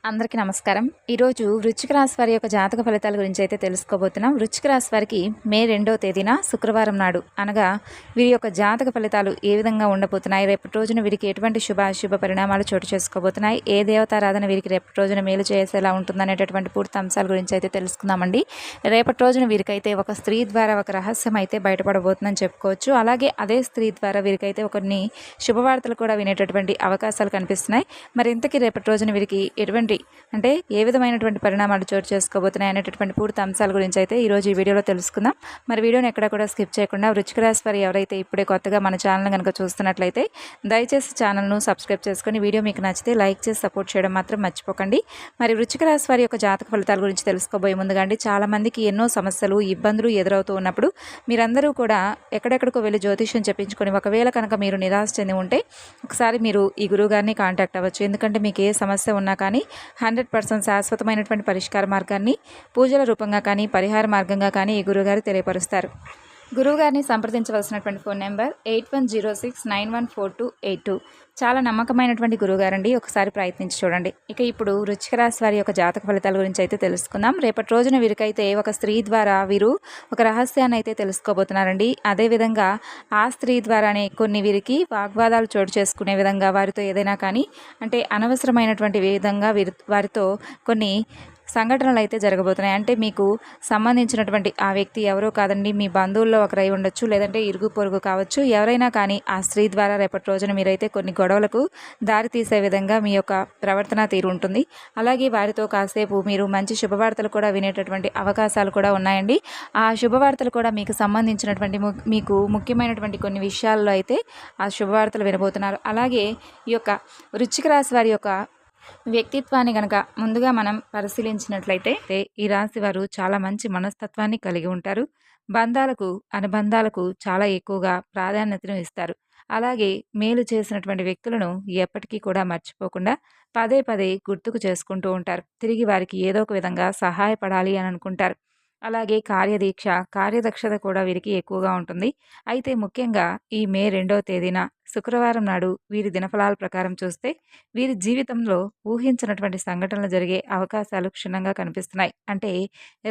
అందరికీ నమస్కారం. ఈరోజు వృశ్చిక రాశి వారి యొక్క జాతక ఫలితాల గురించి అయితే తెలుసుకోబోతున్నాం. వృశ్చిక రాశి వారికి మే 2వ తేదీన శుక్రవారం నాడు అనగా వీరి యొక్క జాతక ఫలితాలు ఏ విధంగా ఉండబోతున్నాయి, రేపటి రోజున వీరికి ఎటువంటి శుభ పరిణామాలు చోటు చేసుకోబోతున్నాయి, ఏ దేవతారాధన వీరికి రేపటి రోజున మేలు చేసేలా ఉంటుందనేటటువంటి పూర్తి అంశాల గురించి అయితే తెలుసుకుందామండి. రేపటి రోజున వీరికైతే ఒక స్త్రీ ద్వారా ఒక రహస్యం అయితే బయటపడబోతుందని చెప్పుకోవచ్చు. అలాగే అదే స్త్రీ ద్వారా వీరికైతే కొన్ని శుభవార్తలు కూడా వినేటటువంటి అవకాశాలు కనిపిస్తున్నాయి. మరి ఇంతకీ రేపటి రోజున వీరికి ఎటువంటి అంటే ఏ విధమైనటువంటి పరిణామాలు చోటు చేసుకోబోతున్నాయి అనేటటువంటి పూర్తి అంశాల గురించి అయితే ఈరోజు ఈ వీడియోలో తెలుసుకుందాం. మరి వీడియోని ఎక్కడ కూడా స్కిప్ చేయకుండా వృశ్చిక రాశి వారు ఎవరైతే ఇప్పుడే కొత్తగా మన ఛానల్ కనుక చూస్తున్నట్లయితే దయచేసి ఛానల్ను సబ్స్క్రైబ్ చేసుకొని వీడియో మీకు నచ్చితే లైక్ చేసి సపోర్ట్ చేయడం మాత్రం మర్చిపోకండి. మరి వృశ్చిక రాశి వారి యొక్క జాతక ఫలితాల గురించి తెలుసుకోబోయే ముందుగా అండి, చాలా మందికి ఎన్నో సమస్యలు ఇబ్బందులు ఎదురవుతూ ఉన్నప్పుడు మీరందరూ కూడా ఎక్కడెక్కడికో వెళ్ళి జ్యోతిష్యం చెప్పించుకొని ఒకవేళ కనుక మీరు నిరాశ చెంది ఉంటే ఒకసారి మీరు ఈ గురువు గారిని కాంటాక్ట్ అవ్వచ్చు. ఎందుకంటే మీకు ఏ సమస్య ఉన్నా కానీ 100% శాశ్వతమైనటువంటి పరిష్కార మార్గాన్ని పూజల రూపంగా కానీ పరిహార మార్గంగా కానీ ఈ గురువుగారు తెలియపరుస్తారు. గురువుగారిని సంప్రదించవలసినటువంటి ఫోన్ నెంబర్ 8106914282. చాలా నమ్మకమైనటువంటి గురువుగారండి, ఒకసారి ప్రయత్నించి చూడండి. ఇక ఇప్పుడు వృశ్చిక రాశి వారి యొక్క జాతక ఫలితాల గురించి అయితే తెలుసుకుందాం. రేపటి రోజున వీరికైతే ఒక స్త్రీ ద్వారా వీరు ఒక రహస్యాన్ని అయితే తెలుసుకోబోతున్నారండి. అదేవిధంగా ఆ స్త్రీ ద్వారానే కొన్ని వీరికి వాగ్వాదాలు చోటు చేసుకునే విధంగా వారితో ఏదైనా కానీ అంటే అనవసరమైనటువంటి విధంగా వారితో కొన్ని సంఘటనలు అయితే జరగబోతున్నాయి. అంటే మీకు సంబంధించినటువంటి ఆ వ్యక్తి ఎవరో కాదండి, మీ బంధువుల్లో ఒకరై ఉండొచ్చు, లేదంటే ఇరుగు పొరుగు కావచ్చు. ఎవరైనా కానీ ఆ స్త్రీ ద్వారా రేపటి రోజున మీరైతే కొన్ని గొడవలకు దారి తీసే విధంగా మీ యొక్క ప్రవర్తన తీరు ఉంటుంది. అలాగే వారితో కాసేపు మీరు మంచి శుభవార్తలు కూడా వినేటటువంటి అవకాశాలు కూడా ఉన్నాయండి. ఆ శుభవార్తలు కూడా మీకు సంబంధించినటువంటి మీకు ముఖ్యమైనటువంటి కొన్ని విషయాల్లో అయితే ఆ శుభవార్తలు వినబోతున్నారు. అలాగే ఈ యొక్క వృశ్చిక రాశి వారి యొక్క వ్యక్తిత్వాన్ని గనక ముందుగా మనం పరిశీలించినట్లయితే ఈ రాశి వారు చాలా మంచి మనస్తత్వాన్ని కలిగి ఉంటారు. బంధాలకు అనుబంధాలకు చాలా ఎక్కువగా ప్రాధాన్యతను ఇస్తారు. అలాగే మేలు చేసినటువంటి వ్యక్తులను ఎప్పటికీ కూడా మర్చిపోకుండా పదే పదే గుర్తుకు చేసుకుంటూ ఉంటారు. తిరిగి వారికి ఏదో ఒక విధంగా సహాయపడాలి అని అనుకుంటారు. అలాగే కార్యదీక్ష కార్యదక్షత కూడా వీరికి ఎక్కువగా ఉంటుంది. అయితే ముఖ్యంగా ఈ మే 2వ తేదీన శుక్రవారం నాడు వీరి దినఫలాల ప్రకారం చూస్తే వీరి జీవితంలో ఊహించినటువంటి సంఘటనలు జరిగే అవకాశాలు క్షుణ్ణంగా కనిపిస్తున్నాయి. అంటే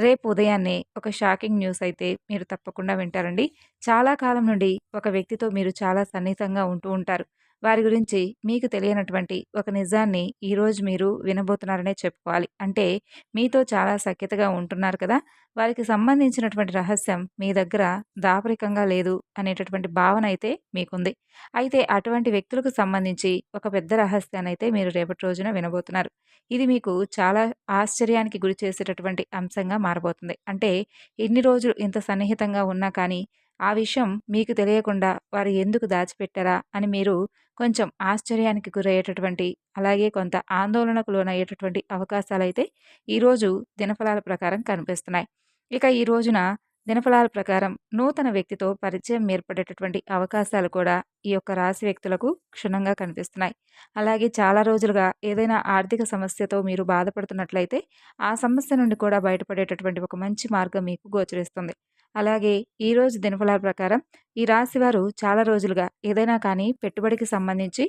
రేపు ఉదయాన్నే ఒక షాకింగ్ న్యూస్ అయితే మీరు తప్పకుండా వింటారండి. చాలా కాలం నుండి ఒక వ్యక్తితో మీరు చాలా సన్నిహితంగా ఉంటూ ఉంటారు. వారి గురించి మీకు తెలియనటువంటి ఒక నిజాన్ని ఈరోజు మీరు వినబోతున్నారనే చెప్పుకోవాలి. అంటే మీతో చాలా సఖ్యతగా ఉంటున్నారు కదా, వారికి సంబంధించినటువంటి రహస్యం మీ దగ్గర దాపరికంగా లేదు అనేటటువంటి భావన అయితే మీకుంది. అయితే అటువంటి వ్యక్తులకు సంబంధించి ఒక పెద్ద రహస్యాన్ని అయితే మీరు రేపటి రోజున వినబోతున్నారు. ఇది మీకు చాలా ఆశ్చర్యానికి గురి చేసేటటువంటి అంశంగా మారబోతుంది. అంటే ఎన్ని రోజులు ఇంత సన్నిహితంగా ఉన్నా కానీ ఆ విషయం మీకు తెలియకుండా వారు ఎందుకు దాచిపెట్టారా అని మీరు కొంచెం ఆశ్చర్యానికి గురయ్యేటటువంటి, అలాగే కొంత ఆందోళనకు లోనయ్యేటటువంటి అవకాశాలైతే ఈరోజు దినఫలాల ప్రకారం కనిపిస్తున్నాయి. ఇక ఈ రోజున దినఫలాల ప్రకారం నూతన వ్యక్తితో పరిచయం ఏర్పడేటటువంటి అవకాశాలు కూడా ఈ యొక్క రాశి వ్యక్తులకు క్షుణ్ణంగా కనిపిస్తున్నాయి. అలాగే చాలా రోజులుగా ఏదైనా ఆర్థిక సమస్యతో మీరు బాధపడుతున్నట్లయితే ఆ సమస్య నుండి కూడా బయటపడేటటువంటి ఒక మంచి మార్గం మీకు గోచరిస్తుంది. అలాగే ఈరోజు దినఫలాల ప్రకారం ఈ రాశి వారు చాలా రోజులుగా ఏదైనా కానీ పెట్టుబడికి సంబంధించి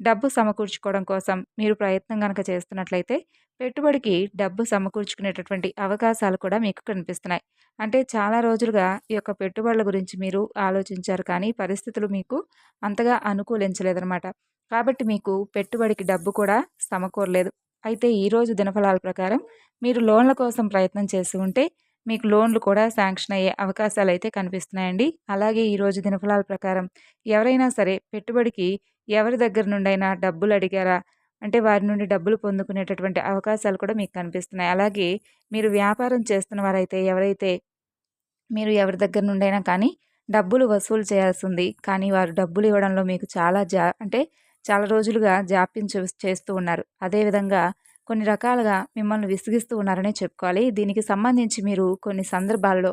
డబ్బు సమకూర్చుకోవడం కోసం మీరు ప్రయత్నం కనుక చేస్తున్నట్లయితే పెట్టుబడికి డబ్బు సమకూర్చుకునేటటువంటి అవకాశాలు కూడా మీకు కనిపిస్తున్నాయి. అంటే చాలా రోజులుగా ఈ యొక్క పెట్టుబడుల గురించి మీరు ఆలోచించారు కానీ పరిస్థితులు మీకు అంతగా అనుకూలించలేదన్నమాట. కాబట్టి మీకు పెట్టుబడికి డబ్బు కూడా సమకూరలేదు. అయితే ఈరోజు దినఫలాల ప్రకారం మీరు లోన్ల కోసం ప్రయత్నం చేసి ఉంటే మీకు లోన్లు కూడా శాంక్షన్ అయ్యే అవకాశాలు అయితే కనిపిస్తున్నాయండి. అలాగే ఈరోజు దినఫలాల ప్రకారం ఎవరైనా సరే పెట్టుబడికి ఎవరి దగ్గర నుండైనా డబ్బులు అడిగారా అంటే వారి నుండి డబ్బులు పొందుకునేటటువంటి అవకాశాలు కూడా మీకు కనిపిస్తున్నాయి. అలాగే మీరు వ్యాపారం చేస్తున్న వారైతే ఎవరైతే మీరు ఎవరి దగ్గర నుండైనా కానీ డబ్బులు వసూలు చేయాల్సింది, కానీ వారు డబ్బులు ఇవ్వడంలో మీకు అంటే చాలా రోజులుగా జాప్యం చేస్తూ ఉన్నారు. అదేవిధంగా కొన్ని రకాలుగా మిమ్మల్ని విసిగిస్తూ ఉన్నారనే చెప్పుకోవాలి. దీనికి సంబంధించి మీరు కొన్ని సందర్భాల్లో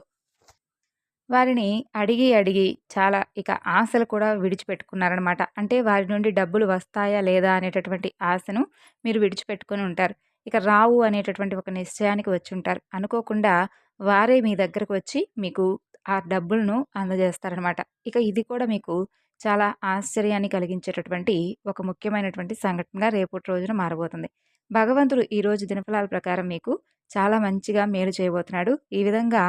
వారిని అడిగి అడిగి చాలా ఇక ఆశలు కూడా విడిచిపెట్టుకున్నారనమాట. అంటే వారి నుండి డబ్బులు వస్తాయా లేదా అనేటటువంటి ఆశను మీరు విడిచిపెట్టుకొని ఉంటారు. ఇక రావు అనేటటువంటి ఒక నిశ్చయానికి వచ్చి ఉంటారు. అనుకోకుండా వారే మీ దగ్గరకు వచ్చి మీకు ఆ డబ్బులను అందజేస్తారనమాట. ఇక ఇది కూడా మీకు చాలా ఆశ్చర్యాన్ని కలిగించేటటువంటి ఒక ముఖ్యమైనటువంటి సంఘటనగా రేపటి రోజున మారబోతుంది. భగవంతుడు ఈరోజు దినఫలాల ప్రకారం మీకు చాలా మంచిగా మేలు చేయబోతున్నాడు. ఈ విధంగా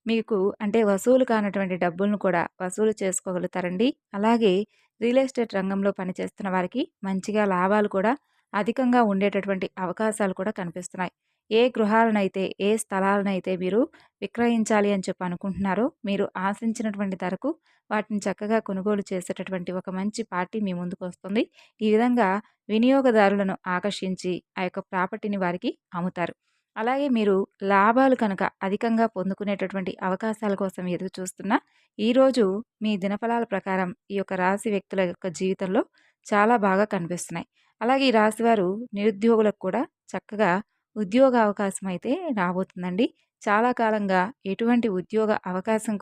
మీకు అంటే వసూలు కానటువంటి డబ్బులను కూడా వసూలు చేసుకోగలుగుతారండి. అలాగే రియల్ ఎస్టేట్ రంగంలో పనిచేస్తున్న వారికి మంచిగా లాభాలు కూడా అధికంగా ఉండేటటువంటి అవకాశాలు కూడా కనిపిస్తున్నాయి. ఏ గృహాలనైతే, ఏ స్థలాలనైతే మీరు విక్రయించాలి అని చెప్పి అనుకుంటున్నారో, మీరు ఆశించినటువంటి ధరకు వాటిని చక్కగా కొనుగోలు చేసేటటువంటి ఒక మంచి పార్టీ మీ ముందుకొస్తుంది. ఈ విధంగా వినియోగదారులను ఆకర్షించి ఆ యొక్క ప్రాపర్టీని వారికి అమ్ముతారు. అలాగే మీరు లాభాలు కనుక అధికంగా పొందుకునేటటువంటి అవకాశాల కోసం ఎదురు చూస్తున్నా, ఈరోజు మీ దినఫలాల ప్రకారం ఈ యొక్క రాశి వ్యక్తుల యొక్క జీవితంలో చాలా బాగా కనిపిస్తున్నాయి. అలాగే ఈ రాశివారు నిరుద్యోగులకు కూడా చక్కగా ఉద్యోగ అవకాశం అయితే రాబోతుందండి. చాలా కాలంగా ఎటువంటి ఉద్యోగ అవకాశం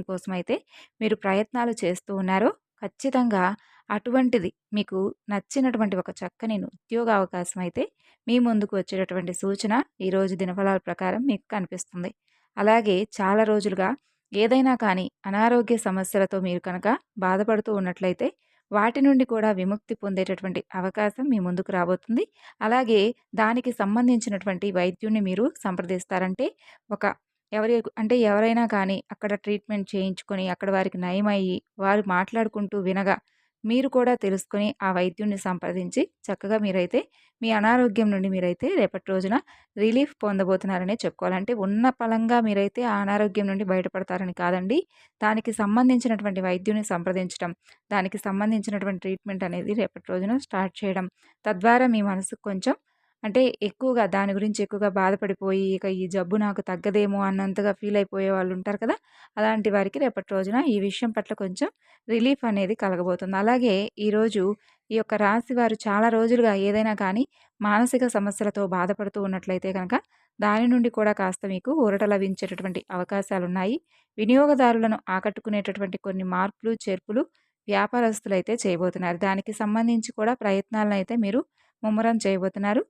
కోసమైతే మీరు ప్రయత్నాలు చేస్తూ ఉన్నారో, ఖచ్చితంగా అటువంటిది మీకు నచ్చినటువంటి ఒక చక్కని ఉద్యోగ అవకాశం అయితే మీ ముందుకు వచ్చేటటువంటి సూచన ఈరోజు దినఫలాల ప్రకారం మీకు కనిపిస్తుంది. అలాగే చాలా రోజులుగా ఏదైనా కానీ అనారోగ్య సమస్యలతో మీరు కనుక బాధపడుతూ ఉన్నట్లయితే వాటి నుండి కూడా విముక్తి పొందేటటువంటి అవకాశం మీ ముందుకు రాబోతుంది. అలాగే దానికి సంబంధించినటువంటి వైద్యుడిని మీరు సంప్రదిస్తారంటే ఒక ఎవరైనా కానీ అక్కడ ట్రీట్మెంట్ చేయించుకొని అక్కడ వారికి నయమయ్యి వారు మాట్లాడుకుంటూ వినగా మీరు కూడా తెలుసుకొని ఆ వైద్యుడిని సంప్రదించి చక్కగా మీరైతే మీ అనారోగ్యం నుండి మీరైతే రేపటి రోజున రిలీఫ్ పొందబోతున్నారనే చెప్పుకోవాలి. అంటే ఉన్న పలంగా మీరైతే ఆ అనారోగ్యం నుండి బయటపడతారని కాదండి. దానికి సంబంధించినటువంటి వైద్యుని సంప్రదించడం, దానికి సంబంధించినటువంటి ట్రీట్మెంట్ అనేది రేపటి రోజున స్టార్ట్ చేయడం. తద్వారా మీ మనసుకు కొంచెం అంటే ఎక్కువగా దాని గురించి ఎక్కువగా బాధపడిపోయి ఇక ఈ జబ్బు నాకు తగ్గదేమో అన్నంతగా ఫీల్ అయిపోయే వాళ్ళు ఉంటారు కదా! అలాంటి వారికి రేపటి రోజున ఈ విషయం పట్ల కొంచెం రిలీఫ్ అనేది కలగబోతుంది. అలాగే ఈరోజు ఈ యొక్క రాశి వారు చాలా రోజులుగా ఏదైనా కానీ మానసిక సమస్యలతో బాధపడుతూ ఉన్నట్లయితే కనుక దాని నుండి కూడా కాస్త మీకు ఊరట లభించేటటువంటి అవకాశాలున్నాయి. వినియోగదారులను ఆకట్టుకునేటటువంటి కొన్ని మార్పులు, చేర్పులు వ్యాపారస్తులైతే చేయబోతున్నారు. దానికి సంబంధించి కూడా ప్రయత్నాలనైతే మీరు ముమ్మరం చేయబోతున్నారు.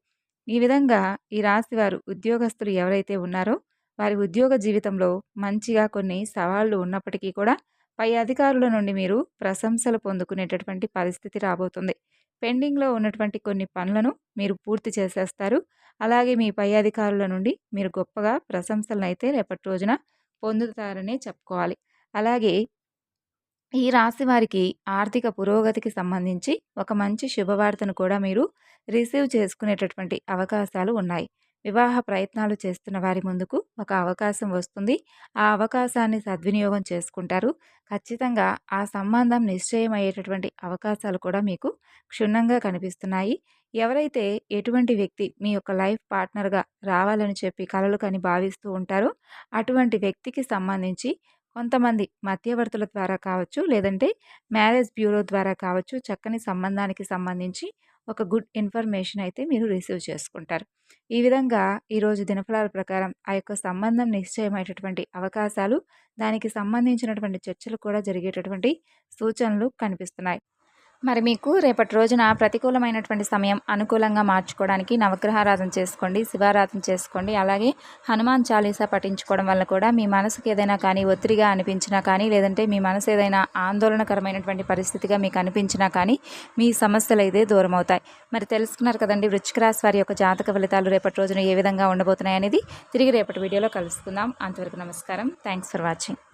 ఈ విధంగా ఈ రాశివారు ఉద్యోగస్తులు ఎవరైతే ఉన్నారో వారి ఉద్యోగ జీవితంలో మంచిగా కొన్ని సవాళ్లు ఉన్నప్పటికీ కూడా పై అధికారుల నుండి మీరు ప్రశంసలు పొందుకునేటటువంటి పరిస్థితి రాబోతుంది. పెండింగ్‌లో ఉన్నటువంటి కొన్ని పనులను మీరు పూర్తి చేసేస్తారు. అలాగే మీ పై అధికారుల నుండి మీరు గొప్పగా ప్రశంసలనైతే రేపటి రోజున పొందుతారనే చెప్పుకోవాలి. అలాగే ఈ రాశి వారికి ఆర్థిక పురోగతికి సంబంధించి ఒక మంచి శుభవార్తను కూడా మీరు రిసీవ్ చేసుకునేటటువంటి అవకాశాలు ఉన్నాయి. వివాహ ప్రయత్నాలు చేస్తున్న వారి ముందుకు ఒక అవకాశం వస్తుంది. ఆ అవకాశాన్ని సద్వినియోగం చేసుకుంటారు. ఖచ్చితంగా ఆ సంబంధం నిశ్చయమయ్యేటటువంటి అవకాశాలు కూడా మీకు క్షుణ్ణంగా కనిపిస్తున్నాయి. ఎవరైతే ఎటువంటి వ్యక్తి మీ యొక్క లైఫ్ పార్ట్నర్‌గా రావాలని చెప్పి కలలు కని భావిస్తూ ఉంటారో అటువంటి వ్యక్తికి సంబంధించి కొంతమంది మధ్యవర్తుల ద్వారా కావచ్చు, లేదంటే మ్యారేజ్ బ్యూరో ద్వారా కావచ్చు, చక్కని సంబంధానికి సంబంధించి ఒక గుడ్ ఇన్ఫర్మేషన్ అయితే మీరు రిసీవ్ చేసుకుంటారు. ఈ విధంగా ఈరోజు దినఫలాల ప్రకారం ఆ యొక్క సంబంధం నిశ్చయమయ్యేటటువంటి అవకాశాలు, దానికి సంబంధించినటువంటి చర్చలు కూడా జరిగేటటువంటి సూచనలు కనిపిస్తున్నాయి. మరి మీకు రేపటి రోజున ప్రతికూలమైనటువంటి సమయం అనుకూలంగా మార్చుకోవడానికి నవగ్రహారాధన చేసుకోండి, శివారాధన చేసుకోండి. అలాగే హనుమాన్ చాలీసా పఠించుకోవడం వల్ల కూడా మీ మనసుకి ఏదైనా కానీ ఒత్తిడిగా అనిపించినా కానీ, లేదంటే మీ మనసు ఏదైనా ఆందోళనకరమైనటువంటి పరిస్థితిగా మీకు అనిపించినా కానీ మీ సమస్యలు అయితే దూరం అవుతాయి. మరి తెలుసుకున్నారు కదండి వృశ్చిక రాశి వారి యొక్క జాతక ఫలితాలు రేపటి రోజున ఏ విధంగా ఉండబోతున్నాయి అనేది. తిరిగి రేపటి వీడియోలో కలుసుకుందాం. అంతవరకు నమస్కారం. Thanks for watching.